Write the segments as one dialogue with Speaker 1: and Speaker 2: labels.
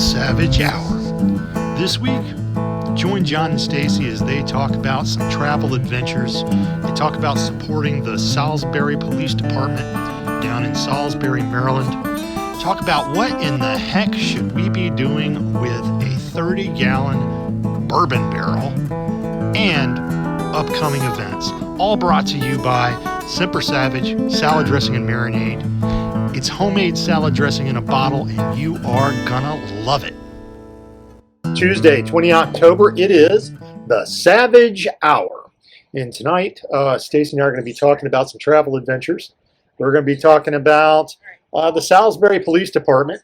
Speaker 1: Savage Hour. This week, join John and Stacy as they talk about some travel adventures. They talk about supporting the Salisbury Police Department down in Salisbury, Maryland. Talk about what in the heck should we be doing with a 30-gallon bourbon barrel and upcoming events. All brought to you by Semper Savage Salad Dressing and Marinade. It's homemade salad dressing in a bottle, and you are gonna love it. Tuesday, 20 October, it is the Savage Hour. And tonight, Stacy and I are going to be talking about some travel adventures. We're going to be talking about the Salisbury Police Department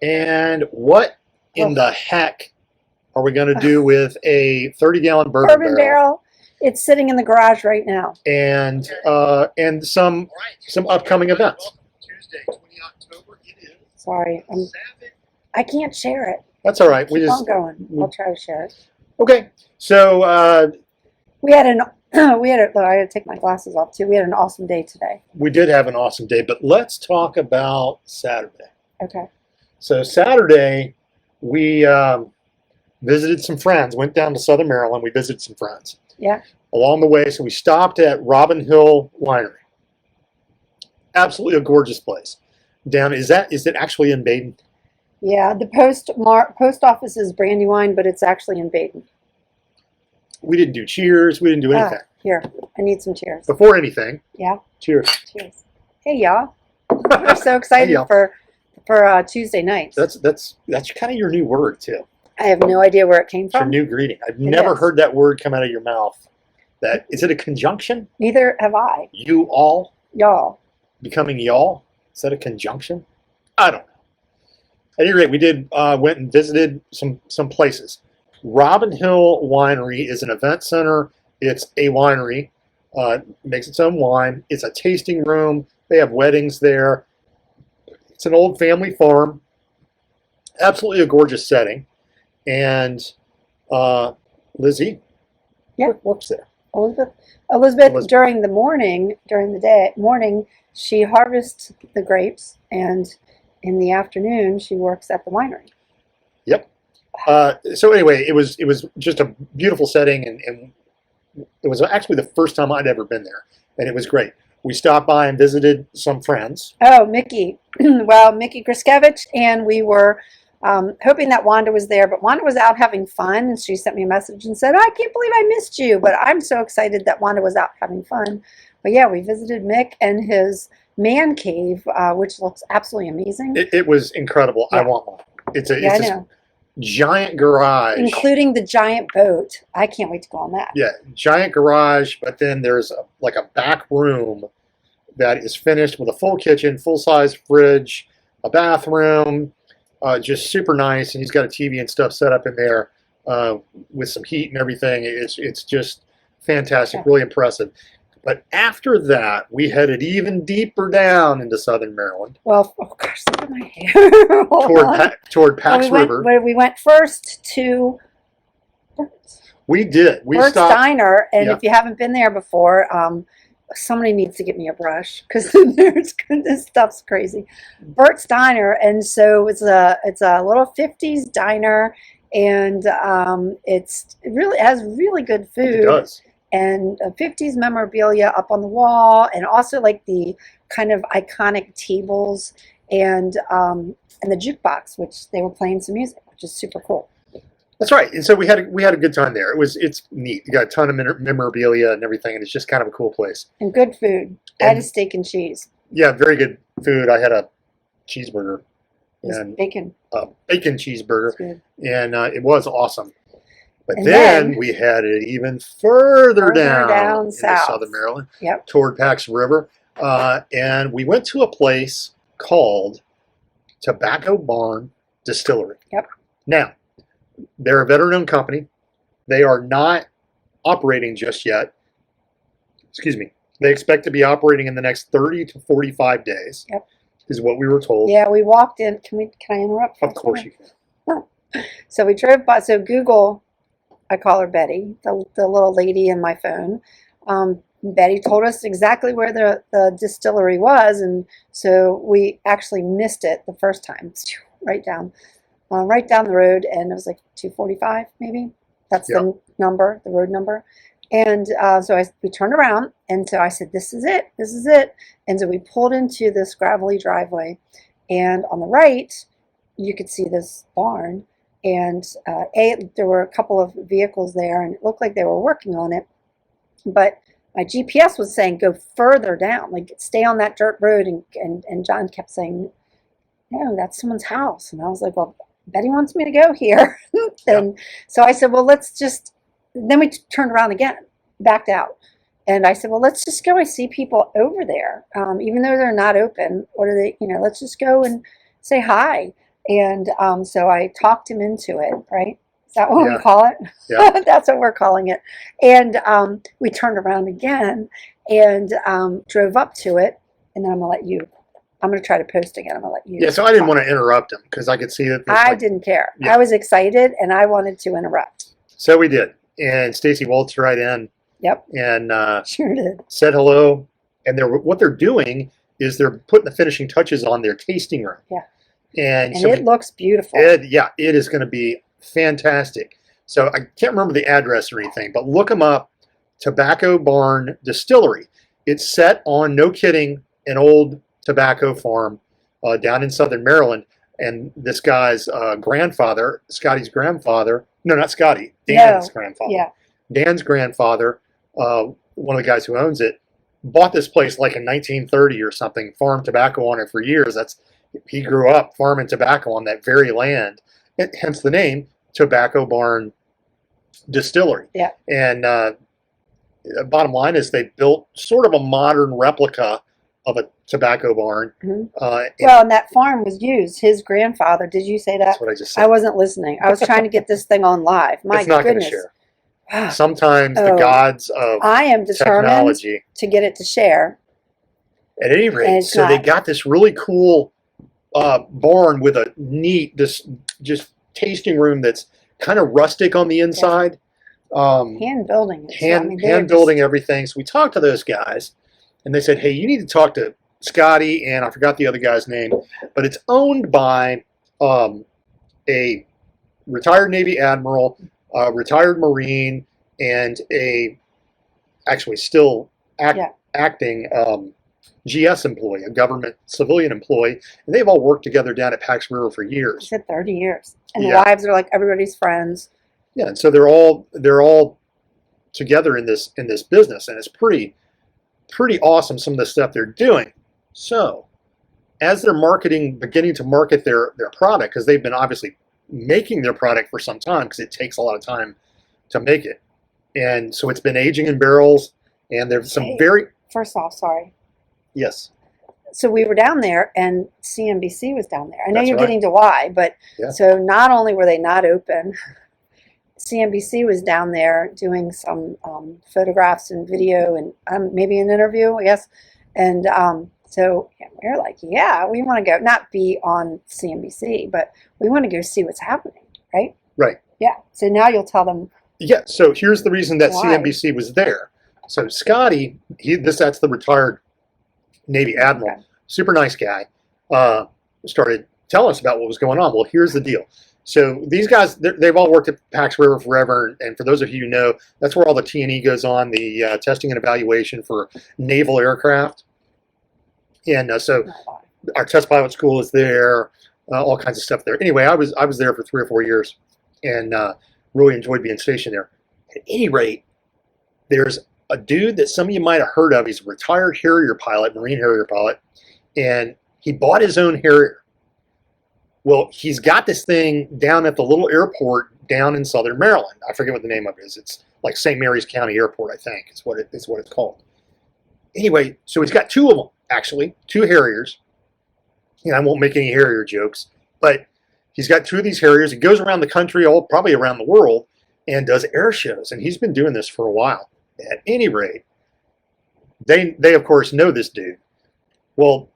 Speaker 1: and what in the heck are we going to do with a 30-gallon bourbon barrel.
Speaker 2: It's sitting in the garage right now.
Speaker 1: And some upcoming events. Tuesday, 20 October, it is.
Speaker 2: Sorry, I can't share it.
Speaker 1: That's all right.
Speaker 2: Keep on going. I'll try to share it.
Speaker 1: Okay. So
Speaker 2: I had to take my glasses off too. We had an awesome day today.
Speaker 1: We did have an awesome day, but let's talk about Saturday.
Speaker 2: Okay.
Speaker 1: So Saturday, we visited some friends. Went down to Southern Maryland. We visited some friends.
Speaker 2: Yeah.
Speaker 1: Along the way, so we stopped at Robin Hill Winery. Absolutely a gorgeous place. Is it actually in Baden?
Speaker 2: Yeah, the post office is Brandywine, but it's actually in Baden.
Speaker 1: We didn't do cheers. We didn't do anything.
Speaker 2: Here, I need some cheers.
Speaker 1: Before anything.
Speaker 2: Yeah.
Speaker 1: Cheers.
Speaker 2: Cheers. Hey, y'all. We're so excited for Tuesday night.
Speaker 1: That's kind of your new word too.
Speaker 2: I have no idea where it came from.
Speaker 1: It's your new greeting. I've never heard that word come out of your mouth. Is it a conjunction?
Speaker 2: Neither have I.
Speaker 1: You all?
Speaker 2: Y'all.
Speaker 1: Becoming y'all? Is that a conjunction? I don't know. At any rate, we went and visited some places. Robin Hill Winery is an event center. It's a winery. Makes its own wine. It's a tasting room. They have weddings there. It's an old family farm. Absolutely a gorgeous setting. And Lizzie works there.
Speaker 2: Elizabeth, during the morning, she harvests the grapes, and in the afternoon, she works at the winery.
Speaker 1: Yep. So anyway, it was just a beautiful setting, and it was actually the first time I'd ever been there, and it was great. We stopped by and visited some friends.
Speaker 2: Oh, Mickey. Well, Mickey Griskevich, and we were hoping that Wanda was there, but Wanda was out having fun, and she sent me a message and said, I can't believe I missed you, but I'm so excited that Wanda was out having fun. But yeah, we visited Mick and his man cave, which looks absolutely amazing.
Speaker 1: It was incredible. Yeah. I want one. It's a giant garage.
Speaker 2: Including the giant boat. I can't wait to go on that.
Speaker 1: Yeah, giant garage, but then there's a back room that is finished with a full kitchen, full-size fridge, a bathroom, just super nice, and he's got a TV and stuff set up in there with some heat and everything. It's just fantastic, really impressive. But after that, we headed even deeper down into Southern Maryland.
Speaker 2: Well, oh gosh, look at my hair.
Speaker 1: toward Pax River.
Speaker 2: We went first to Bert's.
Speaker 1: We did.
Speaker 2: Bert's Diner, and if you haven't been there before, somebody needs to get me a brush because this stuff's crazy. Bert's Diner, and so it's a little 50s diner, and it really has really good food.
Speaker 1: It does.
Speaker 2: And 50s memorabilia up on the wall, and also like the kind of iconic tables and the jukebox, which they were playing some music, which is super cool.
Speaker 1: That's right. And so we had a good time there. It's neat. You got a ton of memorabilia and everything, and it's just kind of a cool place.
Speaker 2: And good food. I had a steak and cheese.
Speaker 1: Yeah, very good food. I had a cheeseburger and
Speaker 2: bacon
Speaker 1: cheeseburger, and it was awesome. But then we headed even further down
Speaker 2: south.
Speaker 1: Southern Maryland, toward Pax River, and we went to a place called Tobacco Barn Distillery.
Speaker 2: Yep.
Speaker 1: Now, they're a veteran-owned company. They are not operating just yet. Excuse me. They expect to be operating in the next 30 to 45 days. Yep. Is what we were told.
Speaker 2: Yeah, we walked in. Can I interrupt?
Speaker 1: Of course you can.
Speaker 2: So we drove by. So Google. I call her Betty, the little lady in my phone. Betty told us exactly where the distillery was, and so we actually missed it the first time. Right down. right down the road, and it was like 245 maybe. That's
Speaker 1: Yep.
Speaker 2: the number, the road number. And so we turned around, and so I said, "This is it. This is it." And so we pulled into this gravelly driveway, and on the right, you could see this barn. And there were a couple of vehicles there, and it looked like they were working on it. But my GPS was saying go further down, like stay on that dirt road. And John kept saying, "No, that's someone's house." And I was like, "Well, Betty wants me to go here." And so I said, "Well, let's just," then we turned around again, backed out. And I said, "Well, let's just go. I see people over there, even though they're not open. What are they, let's just go and say hi." And so I talked him into it, right? Is that what we call it?
Speaker 1: Yeah.
Speaker 2: That's what we're calling it. And we turned around again and drove up to it. And then I'm going to try to post again. I'm going to let you.
Speaker 1: Yeah, so I didn't want to interrupt him because I could see that.
Speaker 2: I didn't care.
Speaker 1: Yeah.
Speaker 2: I was excited and I wanted to interrupt.
Speaker 1: So we did. And Stacy waltzed right in.
Speaker 2: Yep.
Speaker 1: And
Speaker 2: sure did.
Speaker 1: Said hello. And what they're doing is they're putting the finishing touches on their tasting room.
Speaker 2: Yeah.
Speaker 1: And
Speaker 2: so it looks beautiful.
Speaker 1: It is going to be fantastic. So I can't remember the address or anything, but look them up. Tobacco Barn Distillery. It's set on, no kidding, an old tobacco farm down in southern Maryland. And this guy's grandfather, Scotty's grandfather, no, not Scotty, Dan's grandfather.
Speaker 2: Yeah.
Speaker 1: Dan's grandfather, one of the guys who owns it, bought this place like in 1930 or something, farmed tobacco on it for years. He grew up farming tobacco on that very land, hence the name Tobacco Barn Distillery.
Speaker 2: Yeah.
Speaker 1: And bottom line is they built sort of a modern replica of a tobacco barn.
Speaker 2: Mm-hmm. And that farm was used. His grandfather, did you say that?
Speaker 1: That's what I just said.
Speaker 2: I wasn't listening. I was trying to get this thing on live. My
Speaker 1: it's not
Speaker 2: goodness.
Speaker 1: Going to share. Sometimes the gods of
Speaker 2: I am determined
Speaker 1: technology
Speaker 2: to get it to share.
Speaker 1: At any rate, so they got this really cool barn with a neat, this just tasting room that's kind of rustic on the inside.
Speaker 2: Hand building.
Speaker 1: Hand building everything. So we talked to those guys, and they said, "Hey, you need to talk to Scotty," and I forgot the other guy's name, but it's owned by a retired Navy admiral, a retired Marine, and actually still acting GS employee, a government civilian employee, and they've all worked together down at Pax River for years.
Speaker 2: I said 30 years, and the wives are like everybody's friends.
Speaker 1: Yeah, and so they're all together in this business, and it's pretty awesome some of the stuff they're doing. So, as they're beginning to market their product, because they've been obviously making their product for some time, because it takes a lot of time to make it, and so it's been aging in barrels, and there's some
Speaker 2: First off, sorry.
Speaker 1: Yes.
Speaker 2: So we were down there, and CNBC was down there. I know you're getting to why, but
Speaker 1: yeah.
Speaker 2: So not only were they not open, CNBC was down there doing some photographs and video and maybe an interview, I guess. And so we were like, yeah, we want to go, not be on CNBC, but we want to go see what's happening, right?
Speaker 1: Right.
Speaker 2: Yeah. So now you'll tell them.
Speaker 1: Yeah. So here's the reason that
Speaker 2: why.
Speaker 1: CNBC was there. So Scotty, that's the retired Navy admiral, super nice guy, started telling us about what was going on. Well, here's the deal. So these guys, they've all worked at Pax River forever, and for those of you who know, that's where all the T&E goes on, the testing and evaluation for naval aircraft. And so our test pilot school is there, all kinds of stuff there. Anyway, I was there for 3 or 4 years, and really enjoyed being stationed there. At any rate, there's a dude that some of you might have heard of. He's a retired Harrier pilot, Marine Harrier pilot, and he bought his own Harrier. Well, he's got this thing down at the little airport down in southern Maryland. I forget what the name of it is. It's like St. Mary's County Airport, I think. It's what it's called. Anyway, so he's got 2 of them, actually, 2 Harriers. And I won't make any Harrier jokes, but he's got 2 of these Harriers. He goes around the country, probably around the world, and does air shows. And he's been doing this for a while. At any rate, they of course know this dude. Well,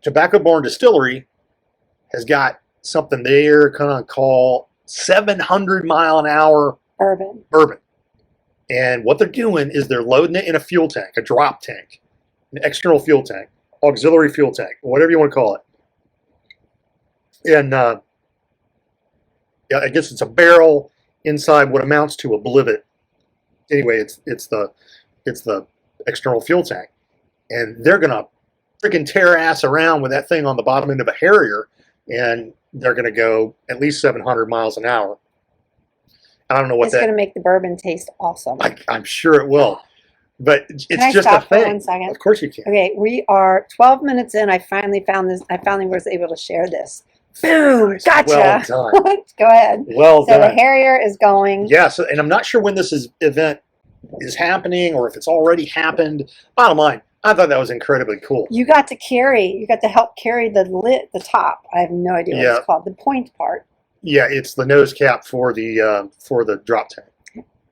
Speaker 1: Tobacco Barn Distillery has got something they're gonna call 700-mile-an-hour bourbon. And what they're doing is they're loading it in a fuel tank, a drop tank, an external fuel tank, auxiliary fuel tank, whatever you want to call it. And I guess it's a barrel inside what amounts to a blivet. Anyway, it's the external fuel tank, and they're gonna freaking tear ass around with that thing on the bottom end of a Harrier, and they're gonna go at least 700 miles an hour. I don't know what
Speaker 2: it's going to make the bourbon taste awesome.
Speaker 1: I'm sure it will, but it's
Speaker 2: Can I
Speaker 1: just
Speaker 2: stop
Speaker 1: a
Speaker 2: for
Speaker 1: thing.
Speaker 2: 1 second?
Speaker 1: Of course you can.
Speaker 2: Okay, we are 12 minutes in. I finally found this. I finally was able to share this. Boom! Gotcha.
Speaker 1: Well done.
Speaker 2: Go ahead.
Speaker 1: Well
Speaker 2: So
Speaker 1: done.
Speaker 2: the Harrier is going.
Speaker 1: Yeah, so, and I'm not sure when this event is happening or if it's already happened. Bottom line, I thought that was incredibly cool.
Speaker 2: You got to help carry the lid, the top. I have no idea what it's called. The point part.
Speaker 1: Yeah, it's the nose cap for the drop tank.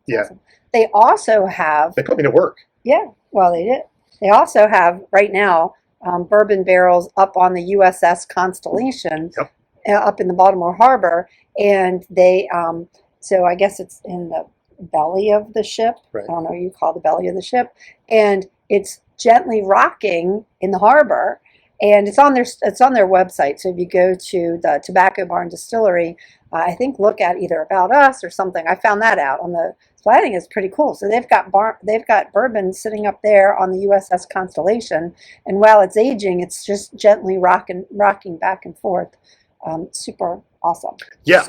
Speaker 1: Yeah.
Speaker 2: Awesome. They also have.
Speaker 1: They put me to work.
Speaker 2: Yeah, well, they did. They also have right now bourbon barrels up on the USS Constellation, up in the Baltimore Harbor, and they. So I guess it's in the belly of the ship.
Speaker 1: Right.
Speaker 2: I don't know what you call the belly of the ship, and it's gently rocking in the harbor, and it's on their website. So if you go to the Tobacco Barn Distillery, I think look at either About Us or something. I found that out on the. So I think it's pretty cool. So they've got bourbon sitting up there on the USS Constellation, and while it's aging, it's just gently rocking back and forth. Super awesome.
Speaker 1: Yeah.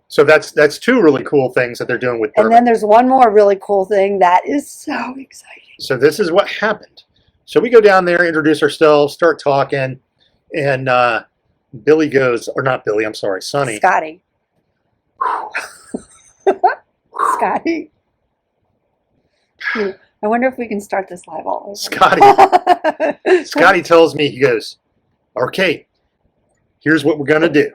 Speaker 1: So that's two really cool things that they're doing with bourbon.
Speaker 2: And then there's one more really cool thing that is so exciting.
Speaker 1: So this is what happened. So we go down there, introduce ourselves, start talking, and Billy goes, or not Billy, I'm sorry, Sonny.
Speaker 2: Scotty. Scotty. I wonder if we can start this live all over.
Speaker 1: Scotty tells me, he goes, okay, here's what we're going to do.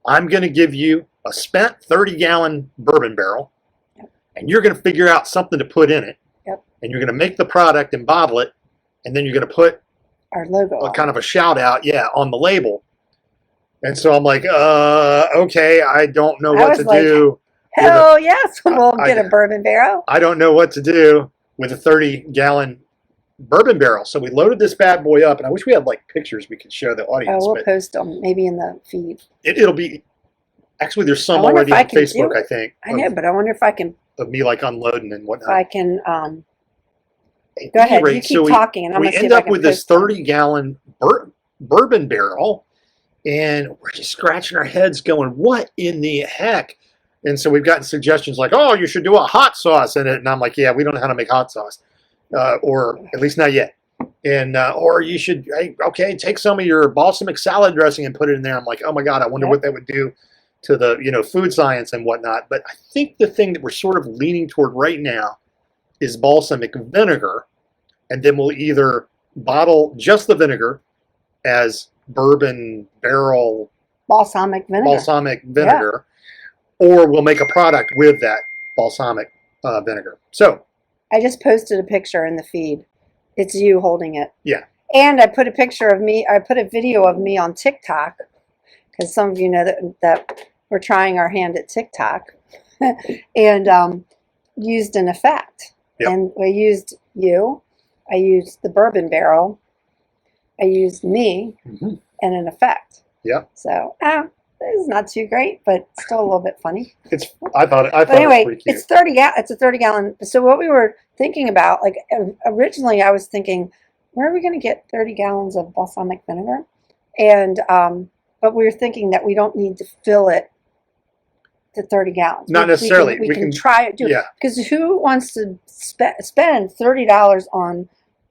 Speaker 1: I'm going to give you a spent 30-gallon bourbon barrel, and you're going to figure out something to put in it, and you're going to make the product and bottle it, and then you're going to put
Speaker 2: our logo
Speaker 1: kind of a shout out, on the label. And so I'm like, okay, I don't know what to do.
Speaker 2: Hell yes, we'll get a bourbon barrel.
Speaker 1: I don't know what to do with a 30-gallon bourbon barrel. So we loaded this bad boy up, and I wish we had like pictures we could show the audience.
Speaker 2: Oh, we'll post them maybe in the feed.
Speaker 1: It'll be, actually there's some already on Facebook, I think.
Speaker 2: I know, but I wonder if I can.
Speaker 1: Of me like unloading and whatnot.
Speaker 2: If I can, go ahead, you keep talking, and I'm going to see if I can.
Speaker 1: We end up with this 30-gallon bourbon barrel, and we're just scratching our heads going, what in the heck? And so we've gotten suggestions like, oh, you should do a hot sauce in it. And I'm like, yeah, we don't know how to make hot sauce, or at least not yet. And or you should, okay, take some of your balsamic salad dressing and put it in there. I'm like, oh my God, I wonder what that would do to the food science and whatnot. But I think the thing that we're sort of leaning toward right now is balsamic vinegar, and then we'll either bottle just the vinegar as bourbon barrel
Speaker 2: balsamic vinegar.
Speaker 1: Or we'll make a product with that balsamic vinegar. So
Speaker 2: I just posted a picture in the feed. It's you holding it.
Speaker 1: Yeah.
Speaker 2: And I put a picture of me. I put a video of me on TikTok, because some of you know that we're trying our hand at TikTok, and used an effect.
Speaker 1: Yep.
Speaker 2: And I used you. I used the bourbon barrel. I used me, and an effect.
Speaker 1: Yeah.
Speaker 2: So it's not too great, but still a little bit funny.
Speaker 1: I thought it was pretty cute.
Speaker 2: It's 30. It's a 30-gallon. So what we were thinking about, like originally, I was thinking, where are we going to get 30 gallons of balsamic vinegar? And but we were thinking that we don't need to fill it to 30 gallons.
Speaker 1: Not necessarily.
Speaker 2: We can try it. Because who wants to spend $30 on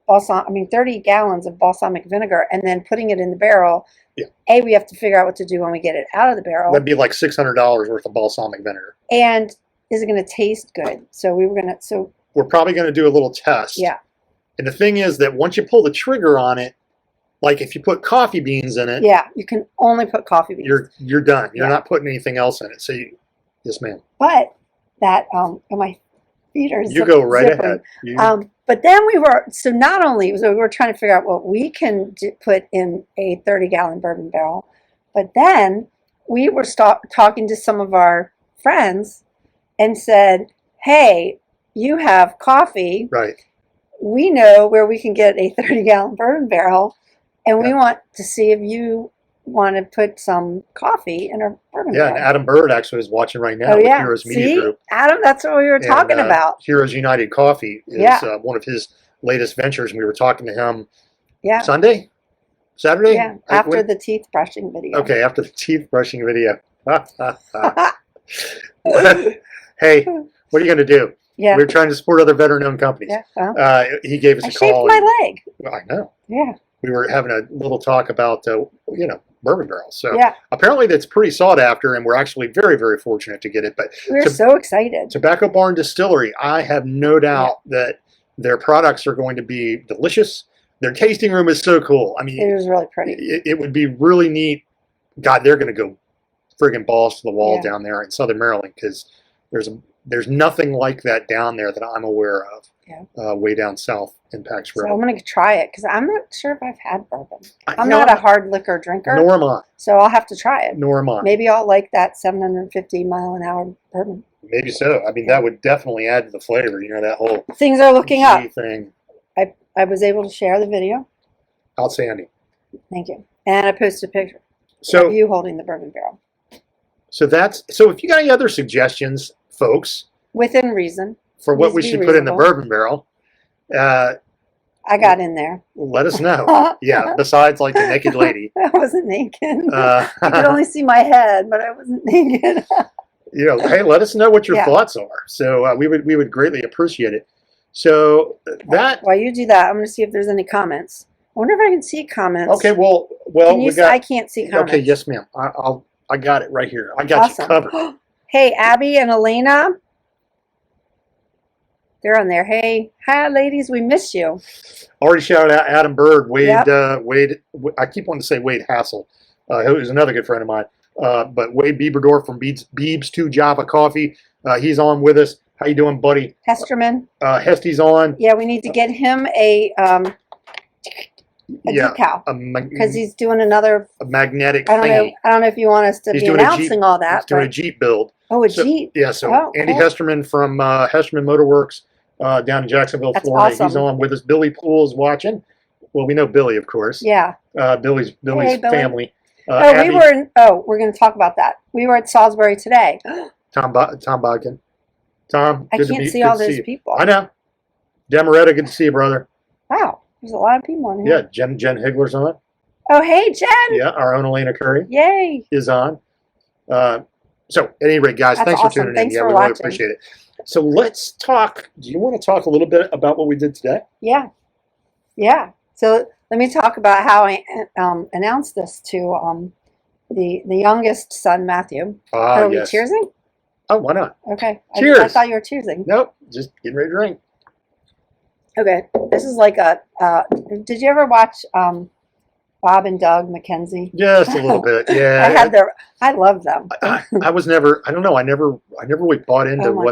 Speaker 2: 30 gallons of balsamic vinegar and then putting it in the barrel? Yeah. We have to figure out what to do when we get it out of the barrel.
Speaker 1: That'd be like $600 worth of balsamic vinegar.
Speaker 2: And is it going to taste good? So we're
Speaker 1: probably going to do a little test.
Speaker 2: Yeah.
Speaker 1: And the thing is that once you pull the trigger on it, like if you put coffee beans in it,
Speaker 2: yeah, you can only put coffee beans.
Speaker 1: You're done. You're not putting anything else in it. So yes, ma'am.
Speaker 2: But that my feet are
Speaker 1: you go right ahead.
Speaker 2: But then we were trying to figure out what we can put in a 30-gallon bourbon barrel. But then we were talking to some of our friends and said, hey, you have coffee.
Speaker 1: Right.
Speaker 2: We know where we can get a 30-gallon bourbon barrel, and we want to see if you want to put some coffee in her bourbon
Speaker 1: Yeah, and
Speaker 2: barrel.
Speaker 1: Adam Bird actually is watching right now
Speaker 2: Oh
Speaker 1: with
Speaker 2: yeah.
Speaker 1: Heroes Media
Speaker 2: See,
Speaker 1: Group.
Speaker 2: Adam, that's what we were talking
Speaker 1: And,
Speaker 2: about.
Speaker 1: Heroes United Coffee is
Speaker 2: Yeah.
Speaker 1: one of his latest ventures, and we were talking to him
Speaker 2: Yeah.
Speaker 1: Saturday?
Speaker 2: Yeah. After the teeth brushing video.
Speaker 1: Okay, after the teeth brushing video. Hey, what are you going to do?
Speaker 2: Yeah.
Speaker 1: We're trying to support other veteran-owned companies.
Speaker 2: Yeah. Well,
Speaker 1: He gave us
Speaker 2: I
Speaker 1: a
Speaker 2: shaved
Speaker 1: call.
Speaker 2: my leg.
Speaker 1: I know.
Speaker 2: Yeah.
Speaker 1: We were having a little talk about, bourbon barrels. So
Speaker 2: Yeah.
Speaker 1: apparently that's pretty sought after, and we're actually very, very fortunate to get it. But
Speaker 2: We're so excited.
Speaker 1: Tobacco Barn Distillery, I have no doubt that their products are going to be delicious. Their tasting room is so cool. I mean,
Speaker 2: It was really pretty.
Speaker 1: it would be really neat. God, they're going to go friggin' balls to the wall
Speaker 2: Yeah.
Speaker 1: down there in Southern Maryland, because there's nothing like that down there that I'm aware of.
Speaker 2: Yeah.
Speaker 1: Way down south in Pax
Speaker 2: So
Speaker 1: River.
Speaker 2: I'm going to try it because I'm not sure if I've had bourbon. I'm
Speaker 1: You know,
Speaker 2: not a hard liquor drinker,
Speaker 1: Nor am I.
Speaker 2: so I'll have to try it.
Speaker 1: Nor am I.
Speaker 2: Maybe I'll like that 750 mile an hour bourbon.
Speaker 1: Maybe so. I mean, that would definitely add to the flavor. You know, that whole
Speaker 2: Things are looking
Speaker 1: G
Speaker 2: up.
Speaker 1: thing.
Speaker 2: I was able to share the video.
Speaker 1: Outstanding.
Speaker 2: Thank you. And I posted a picture
Speaker 1: So
Speaker 2: of you holding the bourbon barrel.
Speaker 1: so if you got any other suggestions, folks,
Speaker 2: Within reason.
Speaker 1: for what
Speaker 2: Needs
Speaker 1: we
Speaker 2: to be
Speaker 1: should put in the
Speaker 2: reasonable.
Speaker 1: bourbon barrel,
Speaker 2: I got in there.
Speaker 1: let us know. Yeah, besides like the naked lady.
Speaker 2: I wasn't naked.
Speaker 1: Uh,
Speaker 2: I could only see my head, but I wasn't naked.
Speaker 1: hey, let us know what your
Speaker 2: Yeah.
Speaker 1: thoughts are. So we would greatly appreciate it. So that
Speaker 2: While you do that, I'm going to see if there's any comments. I wonder if I can see comments.
Speaker 1: okay. Well,
Speaker 2: Can you
Speaker 1: we
Speaker 2: see? I
Speaker 1: got
Speaker 2: can't see comments.
Speaker 1: okay. Yes, ma'am. I got it right here. I got you covered.
Speaker 2: Hey, Abby and Elena. They're on there. Hey, hi, ladies. We miss you.
Speaker 1: Already shouted out Adam Bird, Wade.
Speaker 2: Yep.
Speaker 1: Wade. I keep wanting to say Wade Hassel, who's another good friend of mine. But Wade Bieberdorf from Beebs 2 Java Coffee. He's on with us. How you doing, buddy?
Speaker 2: Hesterman.
Speaker 1: Hesty's on.
Speaker 2: Yeah, we need to get him a decal because he's doing another.
Speaker 1: a magnetic
Speaker 2: I don't know.
Speaker 1: thingy.
Speaker 2: I don't know if you want us to
Speaker 1: He's
Speaker 2: be
Speaker 1: doing a
Speaker 2: announcing all that.
Speaker 1: He's doing a
Speaker 2: But,
Speaker 1: Jeep build.
Speaker 2: oh, a
Speaker 1: So,
Speaker 2: Jeep.
Speaker 1: Yeah, so
Speaker 2: Oh,
Speaker 1: Andy
Speaker 2: cool.
Speaker 1: Hesterman from Hesterman Motorworks down in Jacksonville,
Speaker 2: That's
Speaker 1: Florida.
Speaker 2: awesome.
Speaker 1: He's on with us. Billy Poole is watching. Well, we know Billy, of course.
Speaker 2: Yeah.
Speaker 1: Billy's
Speaker 2: Billy.
Speaker 1: family.
Speaker 2: Oh,
Speaker 1: Abby,
Speaker 2: we were in. Oh, we're going to talk about that. We were at Salisbury today.
Speaker 1: Tom Bodkin. Tom,
Speaker 2: I
Speaker 1: good to
Speaker 2: can't
Speaker 1: be-
Speaker 2: see
Speaker 1: good
Speaker 2: all
Speaker 1: to
Speaker 2: those
Speaker 1: you.
Speaker 2: people.
Speaker 1: I know. Demaretta, good to see you, brother.
Speaker 2: Wow, there's a lot of people on
Speaker 1: Yeah,
Speaker 2: here.
Speaker 1: Jen Higler's on.
Speaker 2: Oh, hey, Jen.
Speaker 1: Yeah, our own Elena Curry
Speaker 2: Yay.
Speaker 1: is on. So, at any rate, guys,
Speaker 2: That's
Speaker 1: thanks
Speaker 2: awesome.
Speaker 1: for tuning
Speaker 2: Thanks
Speaker 1: in. Yeah,
Speaker 2: for
Speaker 1: we really
Speaker 2: watching.
Speaker 1: appreciate it. So let's talk. Do you want to talk a little bit about what we did today?
Speaker 2: Yeah. Yeah. So let me talk about how I announced this to the youngest son, Matthew. Are we
Speaker 1: Yes.
Speaker 2: cheersing?
Speaker 1: Oh, why not?
Speaker 2: Okay.
Speaker 1: Cheers.
Speaker 2: I thought you were cheersing.
Speaker 1: Nope, just getting ready to drink.
Speaker 2: Okay. This is like a. Did you ever watch Bob and Doug McKenzie?
Speaker 1: Just a little bit, yeah.
Speaker 2: I had their. I love them.
Speaker 1: I was never. I don't know. I never really bought into
Speaker 2: Oh my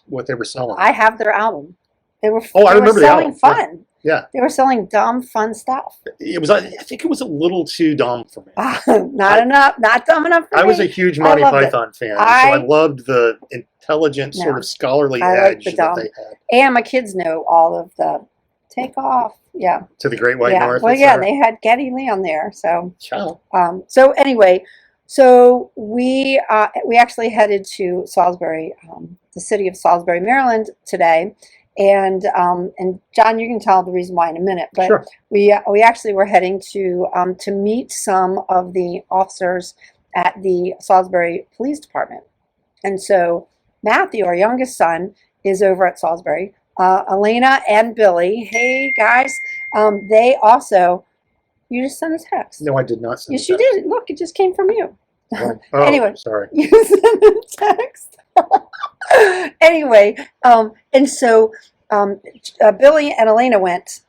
Speaker 1: what they were selling.
Speaker 2: I have their album. They were.
Speaker 1: Oh, I
Speaker 2: they
Speaker 1: remember
Speaker 2: were
Speaker 1: the
Speaker 2: selling
Speaker 1: album.
Speaker 2: fun.
Speaker 1: Yeah.
Speaker 2: They were selling dumb, fun stuff.
Speaker 1: It was. I think it was a little too dumb for me.
Speaker 2: Not enough. Not dumb enough for me.
Speaker 1: I was a huge Monty
Speaker 2: loved it.
Speaker 1: Python fan, so
Speaker 2: I-
Speaker 1: I loved the intelligent, sort
Speaker 2: No.
Speaker 1: of scholarly
Speaker 2: I like
Speaker 1: edge
Speaker 2: the
Speaker 1: that
Speaker 2: dumb.
Speaker 1: they had
Speaker 2: And my kids know all of the take off. Yeah.
Speaker 1: to the Great White
Speaker 2: Yeah.
Speaker 1: North.
Speaker 2: Well,
Speaker 1: et
Speaker 2: yeah,
Speaker 1: cetera.
Speaker 2: they had Geddy Lee on there. So,
Speaker 1: Ciao.
Speaker 2: so anyway, so we actually headed to Salisbury, the city of Salisbury, Maryland today. And John, you can tell the reason why in a minute, but
Speaker 1: Sure.
Speaker 2: we actually were heading to meet some of the officers at the Salisbury Police Department. And so Matthew, our youngest son, is over at Salisbury. Elena and Billy, hey guys, they also. You just sent a text.
Speaker 1: No, I did not send
Speaker 2: Yes, you did. Look, it just came from you.
Speaker 1: Oh,
Speaker 2: Anyway.
Speaker 1: sorry.
Speaker 2: You sent a text. Anyway, and so Billy and Elena went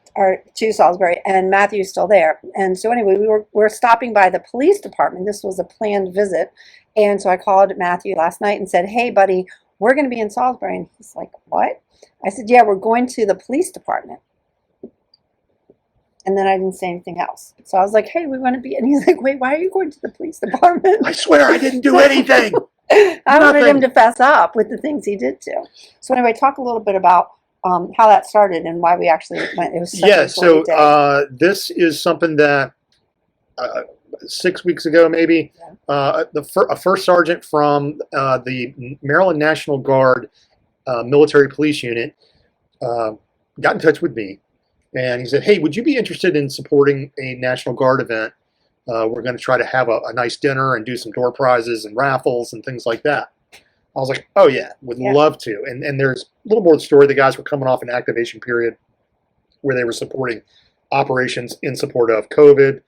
Speaker 2: to Salisbury, and Matthew's still there. And so anyway, we're stopping by the police department. This was a planned visit, and so I called Matthew last night and said, "Hey, buddy, we're going to be in Salisbury." And he's like, "What?" I said, "Yeah, we're going to the police department." And then I didn't say anything else. So I was like, "Hey, we want to be," and he's like, "Wait, why are you going to the police department?"
Speaker 1: I swear I didn't do anything.
Speaker 2: I wanted him
Speaker 1: Nothing.
Speaker 2: to fess up with the things he did too. So anyway, talk a little bit about how that started and why we actually went. It was such
Speaker 1: Yeah,
Speaker 2: a
Speaker 1: so
Speaker 2: great day.
Speaker 1: this is something that 6 weeks ago, maybe.
Speaker 2: Yeah.
Speaker 1: A first sergeant from the Maryland National Guard military police unit got in touch with me, and he said, "Hey, would you be interested in supporting a National Guard event? We're going to try to have a nice dinner and do some door prizes and raffles and things like that." I was like, "Oh yeah, would love to." And there's a little more to the story. The guys were coming off an activation period where they were supporting operations in support of COVID,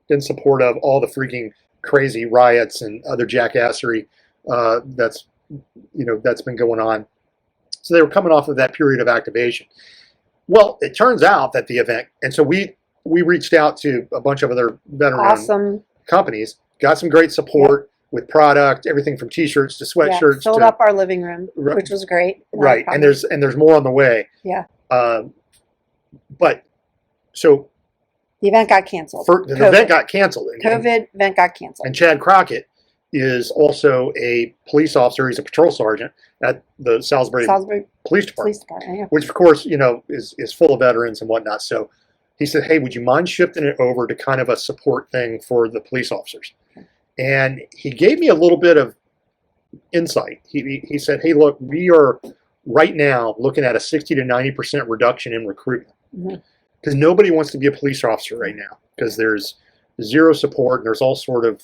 Speaker 1: in support of all the freaking crazy riots and other jackassery that's been going on. So they were coming off of that period of activation. Well, it turns out that the event, and so we reached out to a bunch of other veteran companies, got some great support with product, everything from T-shirts to sweatshirts.
Speaker 2: Filled up our living room, which was great.
Speaker 1: Right, and there's more on the way.
Speaker 2: Yeah.
Speaker 1: But so
Speaker 2: the event got canceled.
Speaker 1: The event got canceled.
Speaker 2: COVID event got canceled.
Speaker 1: And Chad Crockett is also a police officer. He's a patrol sergeant at the Salisbury Police Department, which of course, is full of veterans and whatnot. So he said, "Hey, would you mind shifting it over to kind of a support thing for the police officers?" Okay. And he gave me a little bit of insight. He said, "Hey, look, we are right now looking at a 60 to 90% reduction in recruitment because nobody wants to be a police officer right now because there's zero support and there's all sort of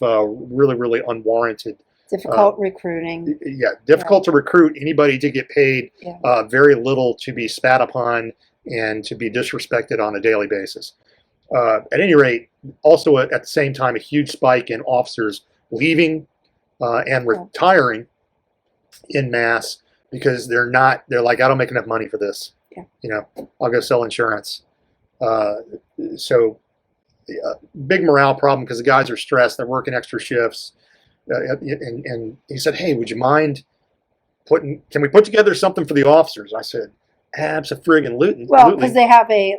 Speaker 1: really, really unwarranted
Speaker 2: difficult recruiting.
Speaker 1: Yeah, difficult to recruit anybody to get paid. Very little to be spat upon and to be disrespected on a daily basis. At any rate, also at the same time, a huge spike in officers leaving and retiring in mass because they're like, I don't make enough money for this. I'll go sell insurance. So big morale problem because the guys are stressed. They're working extra shifts. And he said, "Hey, would you mind can we put together something for the officers?" I said, "Abso-friggin-lutely."
Speaker 2: Well, because they have a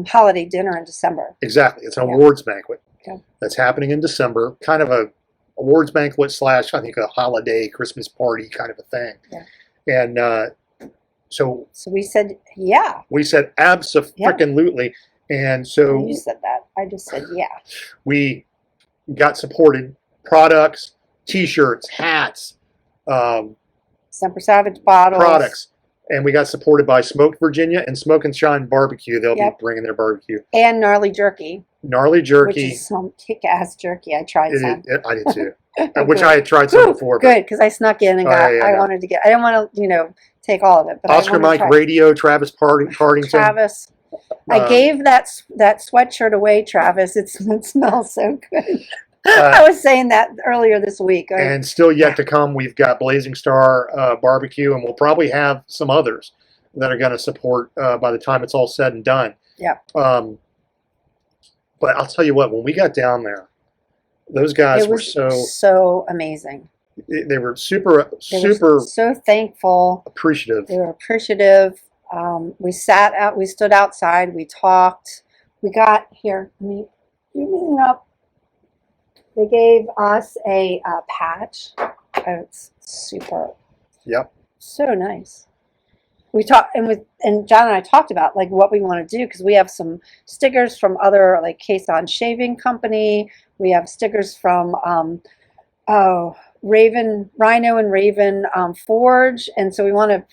Speaker 2: holiday dinner in December.
Speaker 1: Exactly. It's an awards banquet that's happening in December, kind of a awards banquet / I think a holiday Christmas party kind of a thing. Yeah. And so
Speaker 2: we said, yeah.
Speaker 1: We said, abso-friggin-lutely. And so
Speaker 2: you said that. I just said, yeah.
Speaker 1: We got supported products, T-shirts, hats,
Speaker 2: Semper Savage bottles,
Speaker 1: products, and we got supported by Smoked Virginia and Smoke and Shine Barbecue. They'll be bringing their barbecue
Speaker 2: and gnarly jerky.
Speaker 1: Which
Speaker 2: is some kick-ass jerky. I tried some.
Speaker 1: I did too. Which I had tried some before.
Speaker 2: Good, because I snuck in and wanted to get. I didn't want to, take all of it. But
Speaker 1: Oscar Mike Radio, Travis Partington.
Speaker 2: Travis, I gave that sweatshirt away, Travis. It smells so good. I was saying that earlier this week.
Speaker 1: And still yet to come, we've got Blazing Star Barbecue, and we'll probably have some others that are going to support by the time it's all said and done.
Speaker 2: Yeah.
Speaker 1: But I'll tell you what, when we got down there, those guys were
Speaker 2: so amazing.
Speaker 1: They were super
Speaker 2: so thankful,
Speaker 1: appreciative.
Speaker 2: They were appreciative. We stood outside, we talked. We got here. You mean up. They gave us a patch. Oh, it's super.
Speaker 1: Yep.
Speaker 2: So nice. We talked, and John and I talked about what we want to do because we have some stickers from other Caisson Shaving Company. We have stickers from Rhino and Raven Forge, and so we want to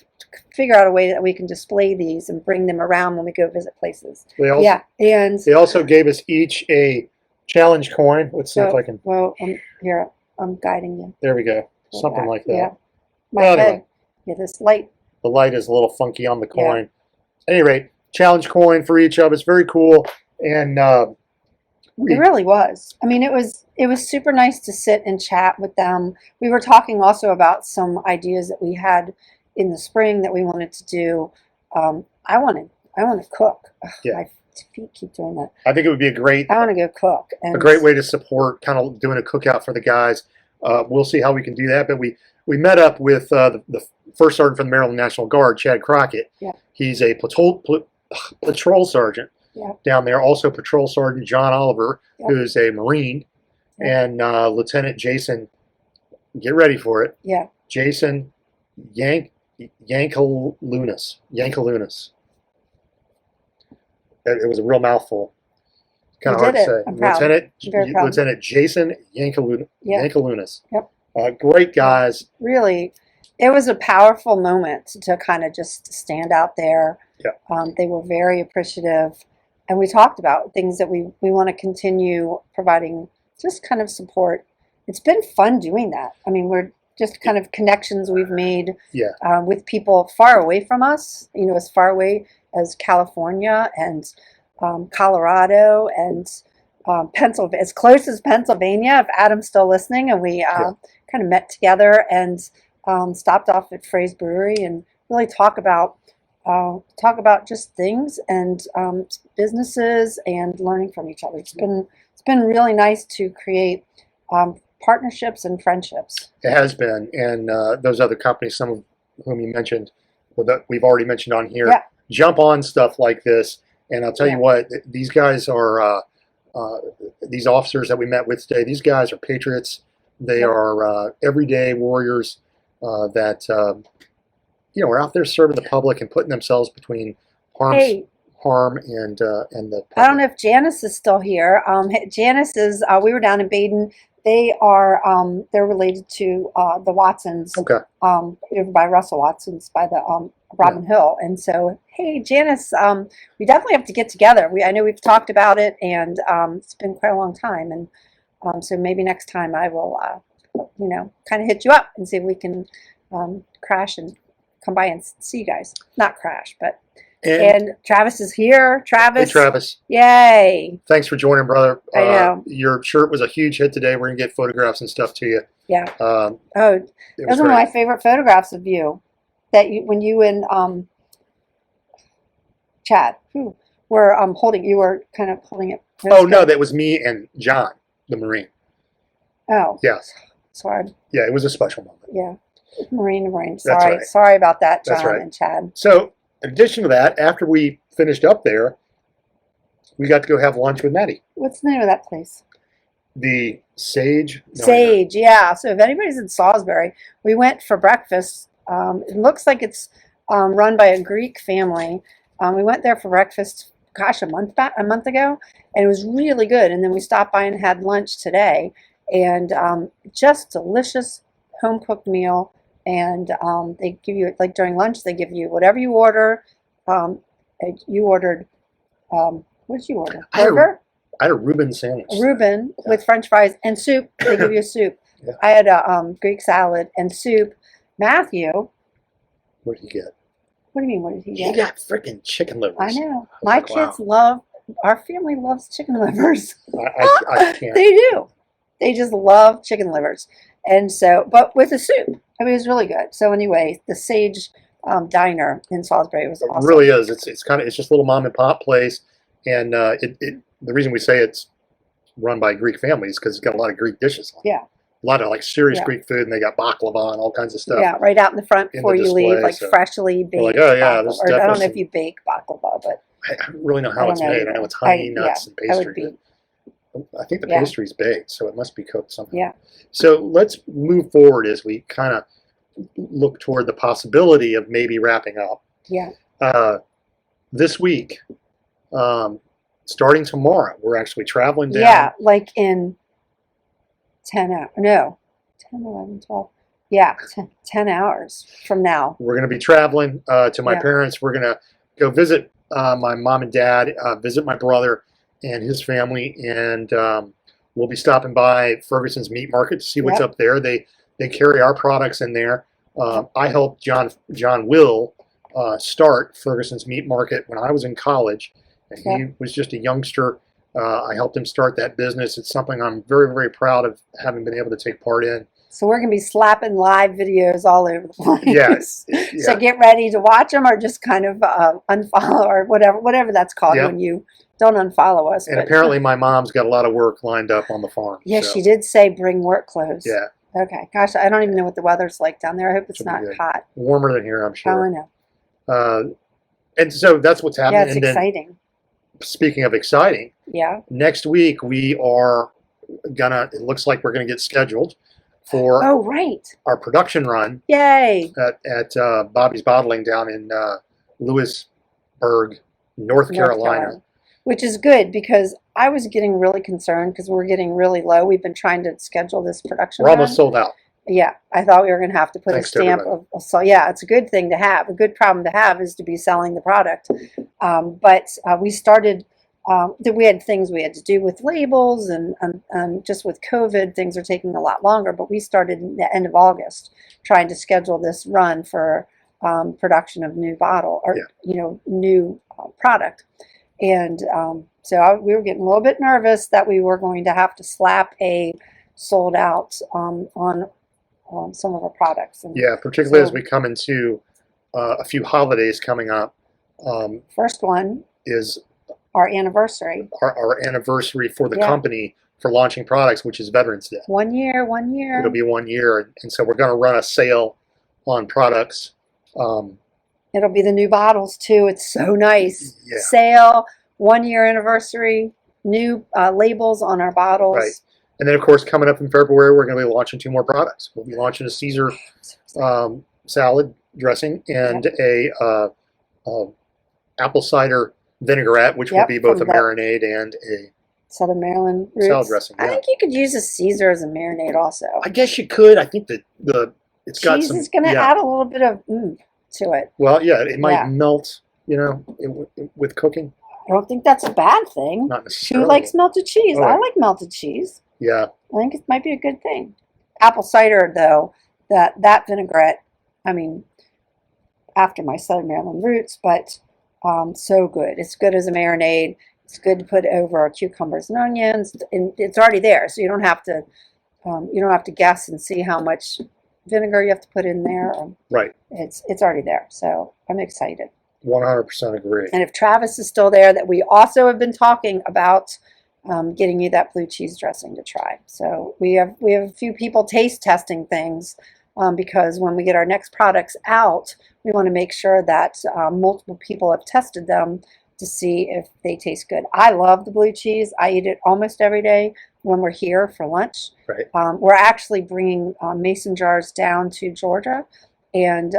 Speaker 2: figure out a way that we can display these and bring them around when we go visit places. And
Speaker 1: they also gave us each a challenge coin. Let's see if I can.
Speaker 2: Well, here I'm guiding you.
Speaker 1: There we go. Something like that.
Speaker 2: Yeah. My head. Yeah, this light.
Speaker 1: The light is a little funky on the coin. At any rate, challenge coin for each of us. Very cool. And
Speaker 2: it really was. I mean, it was super nice to sit and chat with them. We were talking also about some ideas that we had in the spring that we wanted to do. I want to cook. My feet keep doing that.
Speaker 1: I think it would be
Speaker 2: I want to go cook.
Speaker 1: A great way to support kind of doing a cookout for the guys. We'll see how we can do that. But we met up with the first sergeant from the Maryland National Guard, Chad Crockett.
Speaker 2: Yeah.
Speaker 1: He's a patrol sergeant down there. Also Patrol Sergeant John Oliver, who's a Marine, and Lieutenant Jason, get ready for it.
Speaker 2: Yeah.
Speaker 1: Jason Yankalunas. It was a real mouthful. Kind of
Speaker 2: You
Speaker 1: hard
Speaker 2: did
Speaker 1: to
Speaker 2: it.
Speaker 1: say.
Speaker 2: I'm proud. Very proud.
Speaker 1: Lieutenant Jason
Speaker 2: Yeah.
Speaker 1: Yankalunas.
Speaker 2: Yep.
Speaker 1: Great guys.
Speaker 2: Really, it was a powerful moment to kind of just stand out there.
Speaker 1: Yeah.
Speaker 2: They were very appreciative, and we talked about things that we want to continue providing, just kind of support. It's been fun doing that. I mean, we're just kind of connections we've made
Speaker 1: Yeah.
Speaker 2: with people far away from us, as far away as California and Colorado and Pennsylvania, as close as Pennsylvania, if Adam's still listening. And we kind of met together and stopped off at Frey's Brewery and really talk about just things and businesses and learning from each other. It's been really nice to create partnerships and friendships.
Speaker 1: It has been. And those other companies, some of whom you mentioned, or that we've already mentioned on here, jump on stuff like this. And I'll tell you what, these guys are, these officers that we met with today, these guys are patriots. They are everyday warriors that, are out there serving the public and putting themselves between harm and the public.
Speaker 2: I don't know if Janice is still here. Janice is, we were down in Baden. They are, they're related to the Watsons.
Speaker 1: Okay.
Speaker 2: Over by Russell Watson's, by the Robin Hill. And so, hey, Janice, we definitely have to get together. I know we've talked about it, and it's been quite a long time. And so maybe next time I will, kind of hit you up and see if we can crash and come by and see you guys. Not crash, but. And Travis is here. Travis.
Speaker 1: Hey, Travis.
Speaker 2: Yay.
Speaker 1: Thanks for joining, brother.
Speaker 2: I know.
Speaker 1: Your shirt was a huge hit today. We're going to get photographs and stuff to you.
Speaker 2: Yeah. Those are my favorite photographs of you. When you and Chad were you were kind of holding it.
Speaker 1: Oh, no, that was me and John, the Marine.
Speaker 2: Oh.
Speaker 1: Yes.
Speaker 2: Sorry.
Speaker 1: Yeah, it was a special moment.
Speaker 2: Yeah. Marine. Sorry.
Speaker 1: That's right.
Speaker 2: Sorry about that, John
Speaker 1: That's right.
Speaker 2: and Chad.
Speaker 1: So, in addition to that, after we finished up there, we got to go have lunch with Maddie.
Speaker 2: What's the name of that place?
Speaker 1: The Sage.
Speaker 2: Sage, yeah. So if anybody's in Salisbury, we went for breakfast. It looks like it's run by a Greek family. We went there for breakfast, a month ago, and it was really good. And then we stopped by and had lunch today, and just delicious home cooked meal. And they give you, like during lunch, they give you whatever you order. You ordered, what did you order? Burger?
Speaker 1: I had a Reuben sandwich.
Speaker 2: A Reuben with French fries and soup. They give you a soup.
Speaker 1: Yeah.
Speaker 2: I had a Greek salad and soup. Matthew.
Speaker 1: What did he get?
Speaker 2: What do you mean, what did he get?
Speaker 1: He got freaking chicken livers.
Speaker 2: I know. My kids our family loves chicken livers.
Speaker 1: I can't.
Speaker 2: They do. They just love chicken livers. And so, but with a soup. I mean, it was really good. So anyway, the Sage Diner in Salisbury was awesome.
Speaker 1: It really is. It's just a little mom and pop place, and the reason we say it's run by Greek families because it's got a lot of Greek dishes on it.
Speaker 2: Yeah.
Speaker 1: A lot of like serious Greek food, and they got baklava and all kinds of stuff.
Speaker 2: Yeah, right out in the front before you leave, like freshly baked.
Speaker 1: Like, oh yeah, this
Speaker 2: or I don't know if you bake baklava, but
Speaker 1: I don't really know how it's made. I know it's honey, nuts, and pastry. I think the pastry's baked, so it must be cooked somehow.
Speaker 2: Yeah.
Speaker 1: So let's move forward as we kind of look toward the possibility of maybe wrapping up.
Speaker 2: Yeah.
Speaker 1: This week, starting tomorrow, we're actually traveling down.
Speaker 2: Yeah, like in 10 hours. No, 10, 11, 12. Yeah, 10 hours from now.
Speaker 1: We're going to be traveling to my parents. We're going to go visit my mom and dad, visit my brother and his family, and we'll be stopping by Ferguson's Meat Market to see what's up there. They carry our products in there. I helped John Will start Ferguson's Meat Market when I was in college, and he was just a youngster. I helped him start that business. It's something I'm very, very proud of having been able to take part in.
Speaker 2: So we're going to be slapping live videos all over the place.
Speaker 1: Yes.
Speaker 2: So get ready to watch them, or just kind of unfollow, or whatever that's called when you don't unfollow us.
Speaker 1: And apparently my mom's got a lot of work lined up on the farm.
Speaker 2: Yeah, she did say bring work clothes.
Speaker 1: Yeah.
Speaker 2: Okay. Gosh, I don't even know what the weather's like down there. I hope it's not hot.
Speaker 1: Warmer than here, I'm sure.
Speaker 2: Oh, I know.
Speaker 1: And so that's what's happening.
Speaker 2: Yeah, it's exciting.
Speaker 1: Speaking of exciting, next week we are it looks like we're gonna get scheduled for our production run.
Speaker 2: Yay!
Speaker 1: At Bobby's Bottling down in Lewisburg, North Carolina.
Speaker 2: Which is good because I was getting really concerned because we're getting really low. We've been trying to schedule this production
Speaker 1: We're almost
Speaker 2: run.
Speaker 1: sold out.
Speaker 2: Yeah, I thought we were going to have to put
Speaker 1: Thanks
Speaker 2: a
Speaker 1: to
Speaker 2: stamp
Speaker 1: everybody.
Speaker 2: of, so yeah, it's a good thing to have. A good problem to have is to be selling the product. But we started, we had things we had to do with labels and just with COVID, things are taking a lot longer. But we started in the end of August trying to schedule this run for production of new bottle or, new product. And we were getting a little bit nervous that we were going to have to slap a sold out on some of our products. And
Speaker 1: Yeah, particularly
Speaker 2: so,
Speaker 1: as we come into a few holidays coming up.
Speaker 2: First one
Speaker 1: is
Speaker 2: our anniversary.
Speaker 1: Our anniversary for the
Speaker 2: Yeah.
Speaker 1: company for launching products, which is Veterans Day.
Speaker 2: 1 year, 1 year.
Speaker 1: It'll be 1 year, and so we're going to run a sale on products.
Speaker 2: It'll be the new bottles too. It's so nice.
Speaker 1: Yeah.
Speaker 2: Sale, 1 year anniversary, new labels on our bottles.
Speaker 1: Right. And then, of course, coming up in February, we're going to be launching 2 more products. We'll be launching a Caesar salad dressing and a apple cider vinaigrette, which will be both a marinade and a
Speaker 2: Southern Maryland roots.
Speaker 1: Salad dressing. Yeah.
Speaker 2: I think you could use a Caesar as a marinade also.
Speaker 1: I guess you could. I think that it's got
Speaker 2: cheese
Speaker 1: some.
Speaker 2: is going to add a little bit of to it.
Speaker 1: Well, yeah, it might melt, with cooking.
Speaker 2: I don't think that's a bad thing.
Speaker 1: Not necessarily.
Speaker 2: Who likes melted cheese?
Speaker 1: Oh.
Speaker 2: I like melted cheese.
Speaker 1: Yeah.
Speaker 2: I think it might be a good thing. Apple cider, though, that vinaigrette, I mean, after my Southern Maryland roots, but so good. It's good as a marinade. It's good to put over cucumbers and onions, and it's already there, so you don't have to guess and see how much vinegar you have to put in there.
Speaker 1: Right.
Speaker 2: It's already there, so I'm excited.
Speaker 1: 100% agree.
Speaker 2: And if Travis is still there, that we also have been talking about getting you that blue cheese dressing to try. So we have a few people taste testing things because when we get our next products out, we want to make sure that multiple people have tested them to see if they taste good. I love the blue cheese. I eat it almost every day when we're here for lunch.
Speaker 1: Right.
Speaker 2: We're actually bringing mason jars down to Georgia, and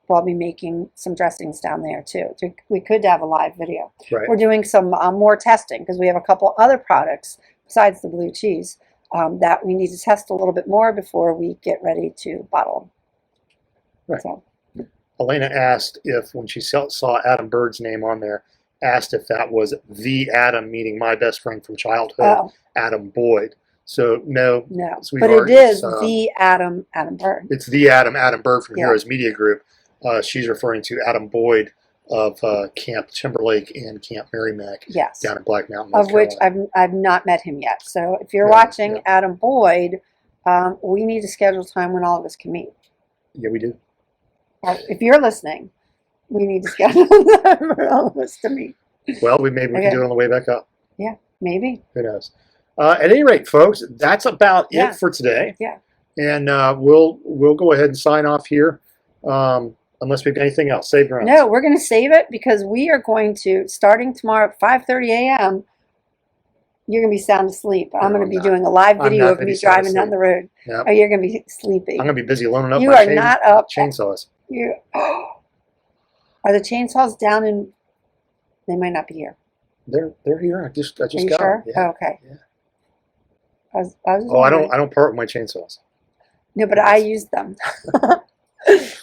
Speaker 2: we'll be making some dressings down there too. We could have a live video.
Speaker 1: Right.
Speaker 2: We're doing some more testing because we have a couple other products besides the blue cheese that we need to test a little bit more before we get ready to bottle.
Speaker 1: Right.
Speaker 2: So.
Speaker 1: Elena asked if, when she saw Adam Bird's name on there, asked if that was the Adam, meaning my best friend from childhood, Adam Boyd. So no,
Speaker 2: but it is the Adam Bird.
Speaker 1: It's the Adam Bird from Heroes Media Group. She's referring to Adam Boyd of Camp Timberlake and Camp Merrimack down in Black Mountain, North
Speaker 2: Carolina.
Speaker 1: Carolina.
Speaker 2: I've not met him yet. So if you're watching Adam Boyd, we need to schedule time when all of us can meet.
Speaker 1: Yeah, we do.
Speaker 2: If you're listening, we need to schedule time for all of us to meet.
Speaker 1: Well, maybe we can do it on the way back up.
Speaker 2: Yeah, maybe.
Speaker 1: Who knows? At any rate, folks, that's about it for today.
Speaker 2: Yeah.
Speaker 1: And we'll go ahead and sign off here, unless we've got anything else. Save your own.
Speaker 2: No, we're going to save it because we are going to, starting tomorrow at 5:30 a.m., you're going to be sound asleep. I'm going to be doing a live video of me driving down the road.
Speaker 1: Yep.
Speaker 2: Oh, you're going to be sleepy.
Speaker 1: I'm going to be busy loading up
Speaker 2: you
Speaker 1: my
Speaker 2: are not up
Speaker 1: chainsaws.
Speaker 2: Are the chainsaws down in? They might not be here.
Speaker 1: They're here. I just
Speaker 2: are you
Speaker 1: got
Speaker 2: sure?
Speaker 1: them. Yeah.
Speaker 2: Oh, okay.
Speaker 1: Yeah.
Speaker 2: I
Speaker 1: don't part with my chainsaws.
Speaker 2: No, but I used them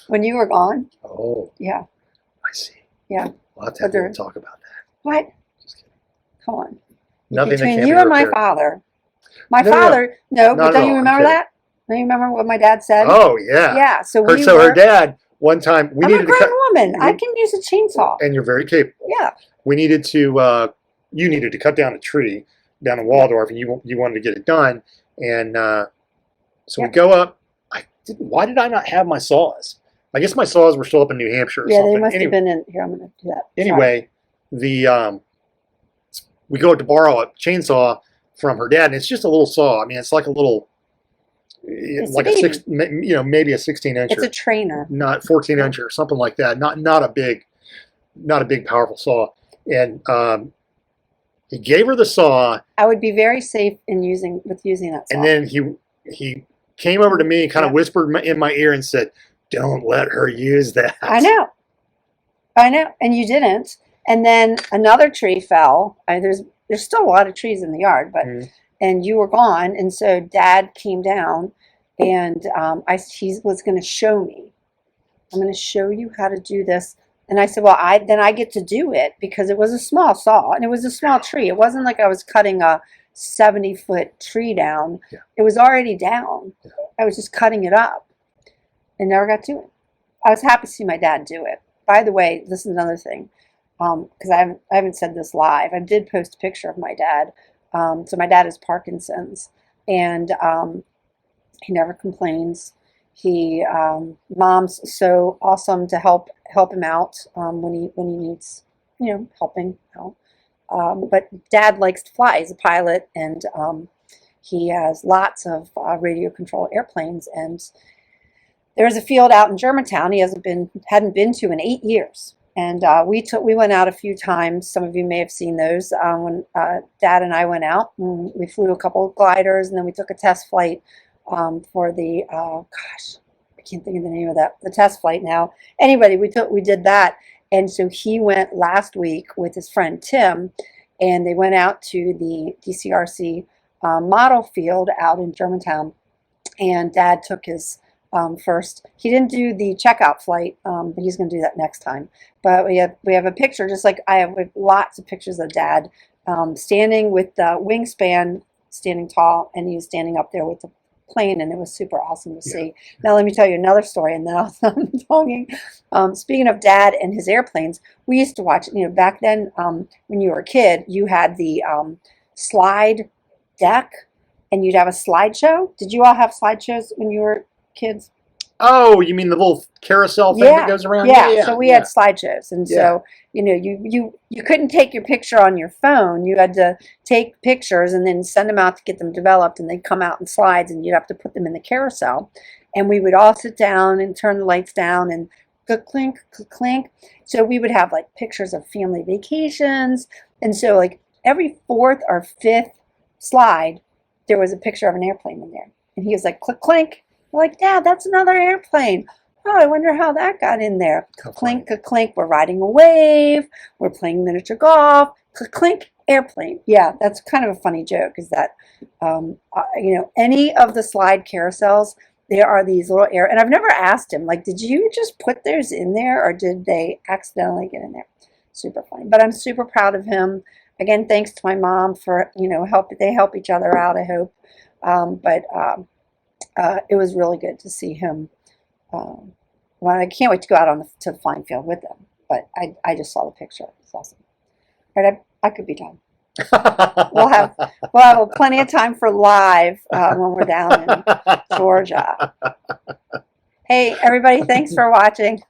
Speaker 2: when you were gone.
Speaker 1: Oh.
Speaker 2: Yeah.
Speaker 1: I see.
Speaker 2: Yeah.
Speaker 1: We'll have to have a talk about that.
Speaker 2: What?
Speaker 1: Just kidding.
Speaker 2: Come on.
Speaker 1: Nothing
Speaker 2: Between you and my father. My father. No, but don't you remember that? Don't you remember what my dad said?
Speaker 1: Oh yeah.
Speaker 2: Yeah. So
Speaker 1: her dad. One time we needed
Speaker 2: to cut. I'm a grown woman. I can use a chainsaw.
Speaker 1: And you're very capable.
Speaker 2: Yeah.
Speaker 1: We needed to. You needed to cut down a tree down in Waldorf, and you wanted to get it done, and so we go up. Why did I not have my saws? I guess my saws were still up in New Hampshire or something.
Speaker 2: They must have been in here. I'm going to do that.
Speaker 1: Anyway, we go to borrow a chainsaw from her dad, and it's just a little saw. I mean, it's like a little, like maybe a 16-incher.
Speaker 2: It's a trainer,
Speaker 1: not 14-incher or something like that. Not a big powerful saw. And he gave her the saw.
Speaker 2: I would be very safe in using that saw.
Speaker 1: And then he came over to me and kind of whispered in my ear and said, "Don't let her use that."
Speaker 2: I know, and you didn't. And then another tree fell. There's there's still a lot of trees in the yard, but and you were gone, and so Dad came down, and he was going to show me. I'm going to show you how to do this. And I said, well, then I get to do it, because it was a small saw and it was a small tree. It wasn't like I was cutting a 70-foot tree down.
Speaker 1: Yeah.
Speaker 2: It was already down. Yeah. I was just cutting it up and never got to it. I was happy to see my dad do it. By the way, this is another thing, because I haven't said this live. I did post a picture of my dad. So my dad has Parkinson's, and he never complains. Mom's so awesome to help him out when he needs, helping out. But Dad likes to fly. He's a pilot, and he has lots of radio control airplanes. And there's a field out in Germantown he hadn't been to in 8 years. And we went out a few times. Some of you may have seen those when Dad and I went out. And we flew a couple of gliders, and then we took a test flight for the I can't think of the name of the test flight now. Anyway, we did that, and so he went last week with his friend Tim, and they went out to the DCRC model field out in Germantown, and Dad took his first. He didn't do the checkout flight, but he's going to do that next time. But we have a picture, just like I have, with lots of pictures of Dad standing with the wingspan, standing tall, and he was standing up there with the plane, and it was super awesome to see. Now let me tell you another story, and then I'll stop talking. Speaking of Dad and his airplanes, we used to watch, back then when you were a kid, you had the slide deck, and you'd have a slideshow. Did you all have slideshows when you were kids?
Speaker 1: Oh, you mean the little carousel thing that goes around?
Speaker 2: Yeah. So we had slideshows, and so you couldn't take your picture on your phone. You had to take pictures and then send them out to get them developed, and they'd come out in slides, and you'd have to put them in the carousel. And we would all sit down and turn the lights down and clink, clink. So we would have like pictures of family vacations, and so like every fourth or fifth slide, there was a picture of an airplane in there, and he was like, click, clink. We're like, Dad, that's another airplane. Oh, I wonder how that got in there. Clink, clink. We're riding a wave. We're playing miniature golf. Clink, airplane. Yeah, that's kind of a funny joke. Is that, any of the slide carousels, there are these little and I've never asked him, like, did you just put theirs in there, or did they accidentally get in there? Super funny. But I'm super proud of him. Again, thanks to my mom for, they help each other out, I hope. It was really good to see him. Well, I can't wait to go out to the flying field with them. But I just saw the picture. It's awesome. All right, I could be done. We'll have plenty of time for live when we're down in Georgia. Hey, everybody! Thanks for watching.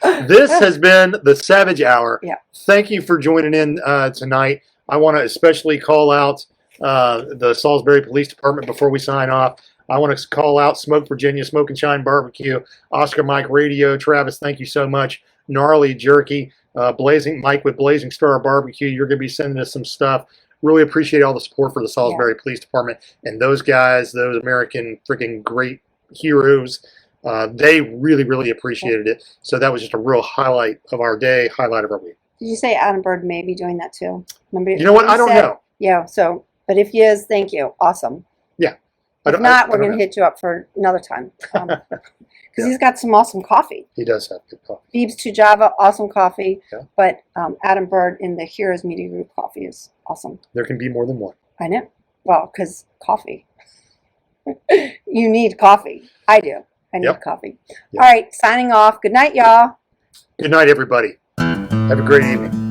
Speaker 1: This has been the Savage Hour.
Speaker 2: Yeah.
Speaker 1: Thank you for joining in tonight. I want to especially call out the Salisbury Police Department before we sign off. I want to call out Smoke Virginia, Smoke and Shine Barbecue, Oscar Mike Radio. Travis, thank you so much. Gnarly Jerky, Blazing Mike with Blazing Star Barbecue. You're going to be sending us some stuff. Really appreciate all the support for the Salisbury Police Department and those guys, those American freaking great heroes. They really, really appreciated it. So that was just a real highlight of our day, highlight of our week.
Speaker 2: Did you say Adam Bird may be doing that too? Remember?
Speaker 1: You know what? I don't know.
Speaker 2: Yeah. So, but if he is, thank you. Awesome.
Speaker 1: Yeah.
Speaker 2: If not, we're going to hit you up for another time. Because he's got some awesome coffee.
Speaker 1: He does have good coffee.
Speaker 2: Beebs to Java, awesome coffee.
Speaker 1: Yeah.
Speaker 2: But Adam Bird in the Heroes Media Group coffee is awesome.
Speaker 1: There can be more than one.
Speaker 2: I know. Well, because coffee. You need coffee. I do. I need coffee. Yep. All right, signing off. Good night, y'all.
Speaker 1: Good night, everybody. Have a great evening.